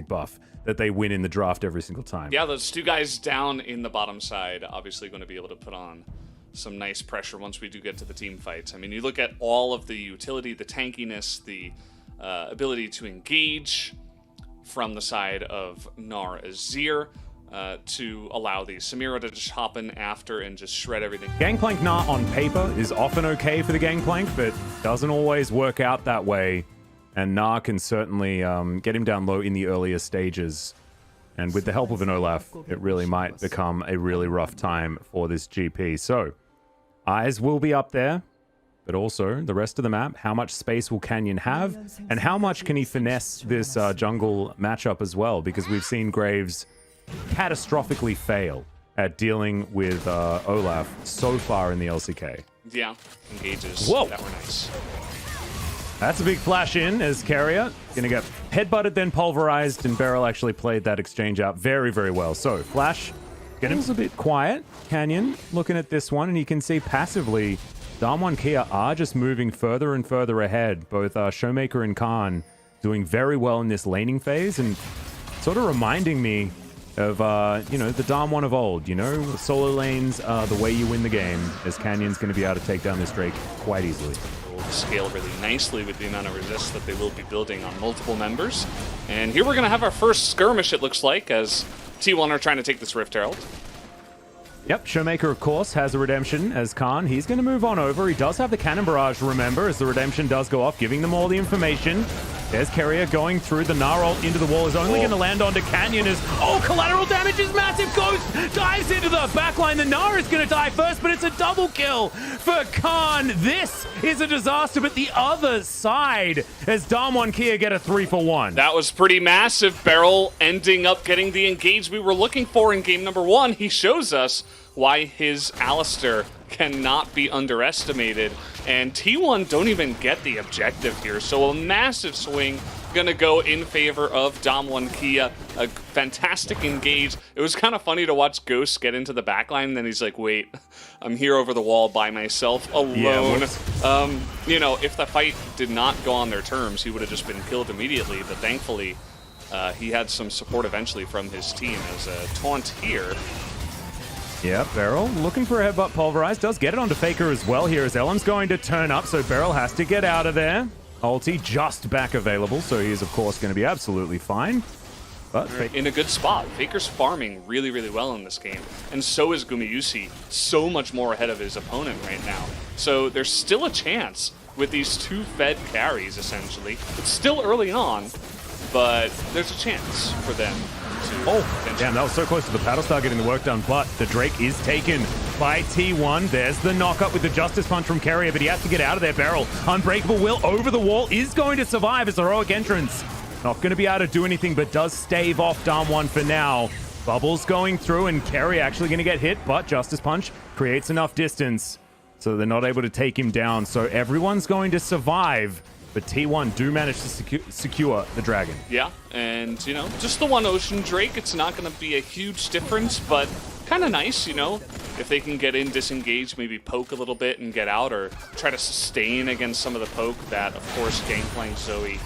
buff that they win in the draft every single time. Yeah, those two guys down in the bottom side obviously going to be able to put on some nice pressure once we do get to the team fights. I mean, you look at all of the utility, the tankiness, the ability to engage from the side of Gnar Azir to allow the Samira to just hop in after and just shred everything. Gangplank Gnar on paper is often okay for the Gangplank, but doesn't always work out that way. And Gnar can certainly get him down low in the earlier stages. And with the help of an Olaf, it really might become a really rough time for this GP. So, eyes will be up there, but also the rest of the map. How much space will Canyon have? And how much can he finesse this jungle matchup as well? Because we've seen Graves catastrophically fail at dealing with Olaf so far in the LCK. Yeah, engages. Whoa. That were nice. That's a big flash in as Carrier gonna get headbutted, then pulverized, and Beryl actually played that exchange out very, very well. So flash getting a bit quiet. Canyon looking at this one, and you can see passively DAMWON Kia are just moving further and further ahead. Both Showmaker and Khan doing very well in this laning phase, and sort of reminding me of you know, the DAMWON of old. You know, solo lanes are the way you win the game, as Canyon's going to be able to take down this Drake quite easily. Scale really nicely with the amount of resist that they will be building on multiple members. And here we're going to have our first skirmish, it looks like, as T1 are trying to take this Rift Herald. Yep, Showmaker, of course, has a redemption as Khan. He's going to move on over. He does have the Cannon Barrage, remember, as the redemption does go off, giving them all the information. There's Carrier going through. The Gnar ult into the wall is only going to land onto Canyon as... Oh, collateral damage is massive. Ghost dives into the backline. The Gnar is going to die first, but it's a double kill for Khan. This is a disaster, but the other side as DAMWON Kia get a 3-for-1. That was pretty massive. Beryl ending up getting the engage we were looking for in game number 1. He shows us why his Alistair cannot be underestimated, and T1 don't even get the objective here, so a massive swing gonna go in favor of DAMWON Kia. A fantastic engage. It was kind of funny to watch Ghost get into the backline, and then he's like, wait, I'm here over the wall by myself, alone. Yeah, you know, if the fight did not go on their terms, he would have just been killed immediately, but thankfully he had some support eventually from his team as a taunt here. Yeah, Beryl looking for a headbutt pulverized. Does get it onto Faker as well here as Ellen's going to turn up, so Beryl has to get out of there. Ulti just back available, so he is, of course, going to be absolutely fine. But in a good spot. Faker's farming really, really well in this game. And so is Gumayusi, so much more ahead of his opponent right now. So there's still a chance with these two fed carries, essentially. It's still early on, but there's a chance for them. Oh, damn, that was so close to the Paddlestar getting the work done, but the Drake is taken by T1. There's the knock-up with the Justice Punch from Carrier, but he has to get out of there. Beryl, Unbreakable Will over the wall, is going to survive as heroic entrance. Not going to be able to do anything, but does stave off DAMWON for now. Bubbles going through, and Carrier actually going to get hit, but Justice Punch creates enough distance, so they're not able to take him down. So everyone's going to survive. But T1 do manage to secure the dragon. Yeah, and, you know, just the one Ocean Drake, it's not going to be a huge difference, but kind of nice, you know, if they can get in, disengage, maybe poke a little bit and get out, or try to sustain against some of the poke that, of course, Gangplank, Zoe,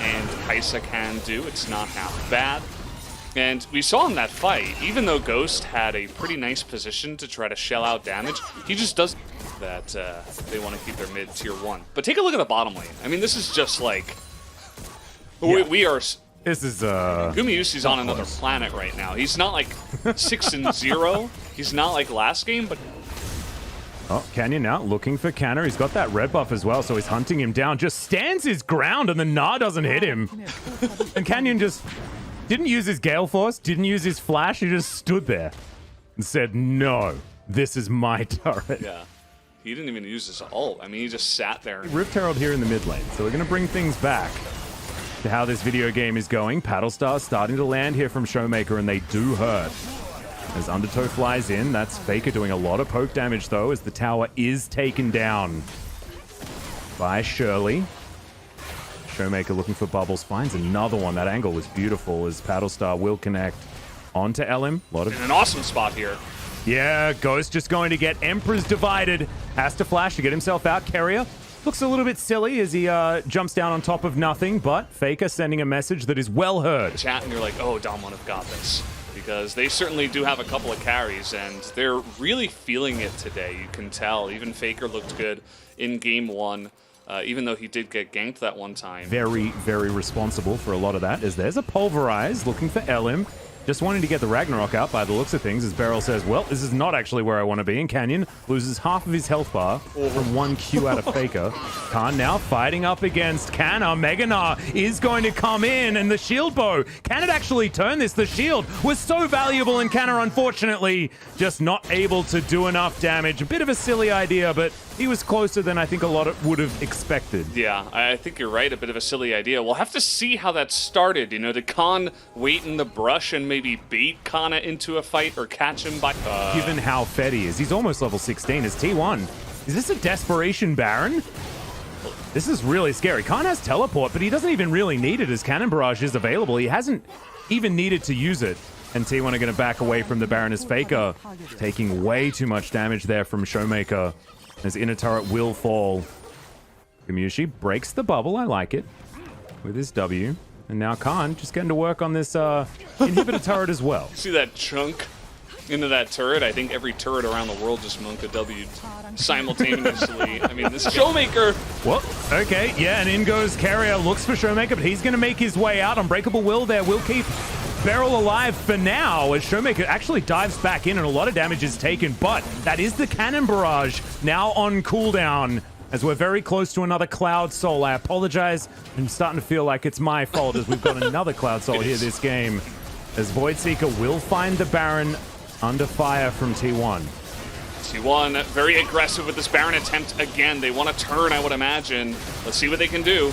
and Kaisa can do. It's not half bad. And we saw in that fight, even though Ghost had a pretty nice position to try to shell out damage, he just doesn't that they want to keep their mid tier 1. But take a look at the bottom lane. I mean, this is just like... Yeah. We are... This is... Gumayusi's on another planet right now. He's not like 6-0. He's not like last game, but... Oh, Canyon now looking for Canner. He's got that red buff as well, so he's hunting him down. Just stands his ground, and the Gnar doesn't hit him. And Canyon just didn't use his Gale Force, didn't use his flash. He just stood there and said, no, this is my turret. Yeah. He didn't even use his ult. I mean, he just sat there. Rift Herald here in the mid lane. So we're going to bring things back to how this video game is going. Paddlestar starting to land here from Showmaker, and they do hurt. As Undertow flies in, that's Faker doing a lot of poke damage, though, as the tower is taken down by Shirley. Showmaker looking for bubbles, finds another one. That angle was beautiful as Paddlestar will connect onto Elim. In an awesome spot here. Yeah, Ghost just going to get Emperor's divided. Has to flash to get himself out. Carrier Looks a little bit silly as he jumps down on top of nothing, but Faker sending a message that is well heard. Chat and you're like, oh, DAMWON have got this. Because they certainly do have a couple of carries, and they're really feeling it today. You can tell. Even Faker looked good in game 1, even though he did get ganked that one time. Very, very responsible for a lot of that, as there's a Pulverize looking for LM. Just wanting to get the Ragnarok out by the looks of things, as Beryl says, well, this is not actually where I want to be. And Canyon loses half of his health bar from one Q out of Faker. Khan now fighting up against Canna. Meganar is going to come in, and the shield bow. Can it actually turn this? The shield was so valuable, and Canna, unfortunately, just not able to do enough damage. A bit of a silly idea, but he was closer than I think a lot would have expected. Yeah, I think you're right. A bit of a silly idea. We'll have to see how that started. You know, did Khan wait in the brush and maybe bait Kana into a fight or catch him by... Given how fed he is, he's almost level 16 as T1. Is this a desperation Baron? This is really scary. Khan has teleport, but he doesn't even really need it as Cannon Barrage is available. He hasn't even needed to use it. And T1 are going to back away from the Baron as Faker taking way too much damage there from Showmaker. His inner turret will fall. Kamushi breaks the bubble. I like it. With his W. And now Khan just getting to work on this inhibitor turret as well. See that chunk into that turret? I think every turret around the world just monked a W simultaneously. I mean, this Showmaker... Well, okay, yeah, and in goes Carrier. Looks for Showmaker, but he's going to make his way out. Unbreakable Will there will keep Beryl alive for now, as Showmaker actually dives back in and a lot of damage is taken, but that is the Cannon Barrage now on cooldown, as we're very close to another Cloud Soul. I apologize, I'm starting to feel like it's my fault as we've got another Cloud Soul here this game, as Voidseeker will find the Baron under fire from T1. T1 very aggressive with this Baron attempt again. They want to turn, I would imagine. Let's see what they can do.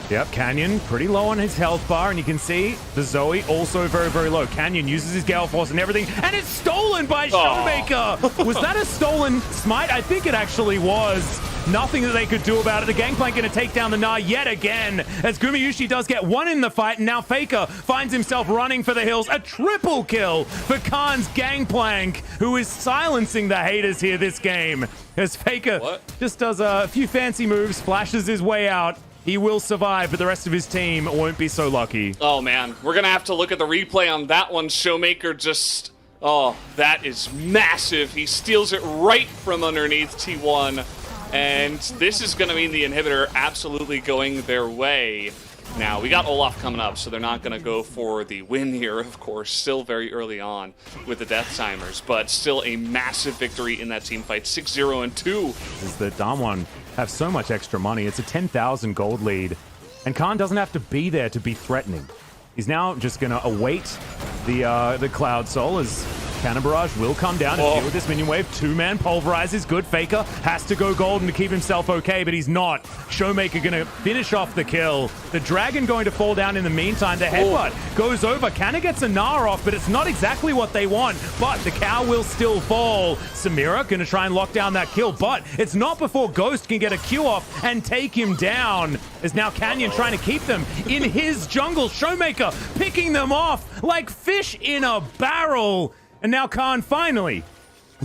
Yep, Canyon pretty low on his health bar, and you can see the Zoe also very, very low. Canyon uses his Gale Force and everything, and it's stolen by Showmaker! Was that a stolen smite? I think it actually was. Nothing that they could do about it. The Gangplank going to take down the Gnar yet again, as Gumayusi does get one in the fight, and now Faker finds himself running for the hills. A triple kill for Khan's Gangplank, who is silencing the haters here this game. As Faker just does a few fancy moves, flashes his way out. He will survive, but the rest of his team won't be so lucky. Oh, man. We're going to have to look at the replay on that one. Showmaker just... Oh, that is massive. He steals it right from underneath T1. And this is going to mean the inhibitor absolutely going their way. Now, we got Olaf coming up, so they're not going to go for the win here, of course. Still very early on with the Death Timers, but still a massive victory in that team fight. 6-0-2. Is that DAMWON have so much extra money. It's a 10,000 gold lead, and Khan doesn't have to be there to be threatening. He's now just going to await the Cloud Soul as Cannon Barrage will come down and deal with this minion wave. Two-man Pulverize is good. Faker has to go golden to keep himself okay, but he's not. Showmaker going to finish off the kill. The Dragon going to fall down in the meantime. The headbutt goes over. Canna gets a Gnar off, but it's not exactly what they want. But the cow will still fall. Samira going to try and lock down that kill, but it's not before Ghost can get a Q off and take him down. As now Canyon trying to keep them in his jungle. Showmaker picking them off like fish in a barrel. And now Khan finally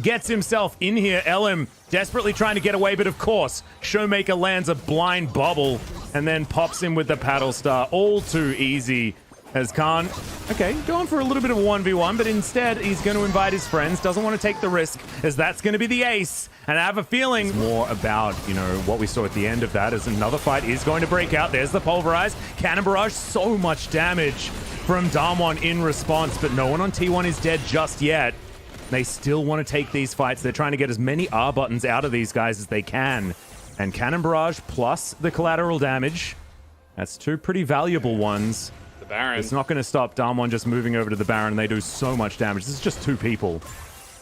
gets himself in here. LM desperately trying to get away, but of course, Showmaker lands a blind bubble and then pops him with the Paddle Star. All too easy as Khan, okay, going for a little bit of a 1v1, but instead he's going to invite his friends. Doesn't want to take the risk, as that's going to be the ace. And I have a feeling it's more about, you know, what we saw at the end of that, as another fight is going to break out. There's the Pulverize. Cannon Barrage, so much damage from DAMWON in response, but no one on T1 is dead just yet. They still want to take these fights. They're trying to get as many R buttons out of these guys as they can. And Cannon Barrage plus the collateral damage. That's two pretty valuable ones. The Baron. It's not going to stop DAMWON just moving over to the Baron. They do so much damage. This is just two people.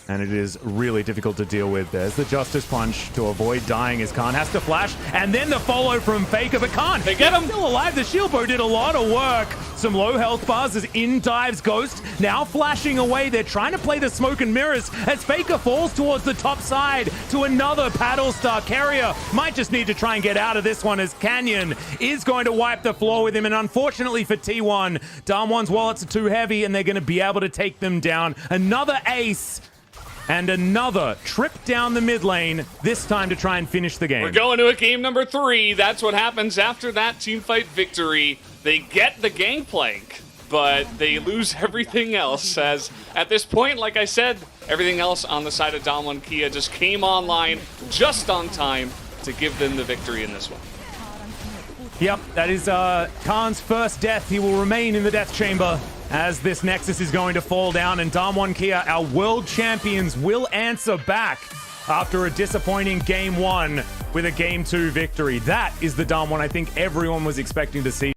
And it is really difficult to deal with. There's the Justice Punch to avoid dying as Khan has to flash. And then the follow from Faker, but Khan, they get him. Still alive. The shield bow did a lot of work. Some low health bars as in dives Ghost. Now flashing away. They're trying to play the smoke and mirrors as Faker falls towards the top side to another Paddle Star. Carrier might just need to try and get out of this one as Canyon is going to wipe the floor with him. And unfortunately for T1, DAMWON's wallets are too heavy and they're going to be able to take them down. Another ace And another trip down the mid lane, this time to try and finish the game. We're going to a game number 3. That's what happens after that teamfight victory. They get the gangplank, but they lose everything else, as at this point, like I said, everything else on the side of DAMWON Kia just came online just on time to give them the victory in this one. Yep, that is Khan's first death. He will remain in the death chamber as this Nexus is going to fall down, and DAMWON Kia, our world champions, will answer back after a disappointing Game 1 with a Game 2 victory. That is the DAMWON I think everyone was expecting to see.